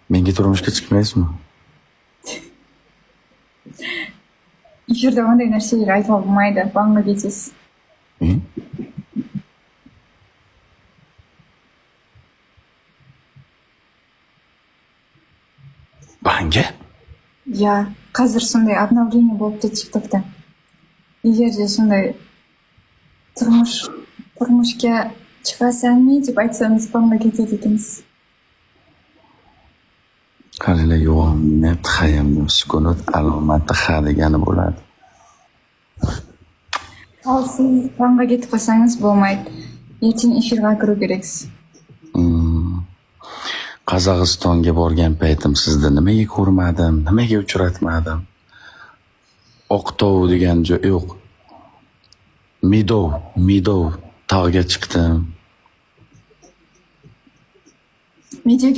Menga turmushga chiqmaysizmi? Efirda qanday narsalar aytib bo'lmaydi, banga ketasiz. Banga? Ya, hozir shunday обновление bo'libdi TikTokda. Agarda shunday turmushga chiqasanmi deb aytsangiz banga ketadi ekansiz. Qarilar yo'g'onib, hayamni sukunat alomati ha degani bo'ladi. Al siz banga ketib qolsangiz bo'lmaydi. Erkin efirga kirish keraksiz. Qozog'istonga borgan paytim sizni nimaga ko'rmadim, nimaga uchratmadim? Oqtov degan joy yo'q. Midov tog'ga chiqdim. Mediaga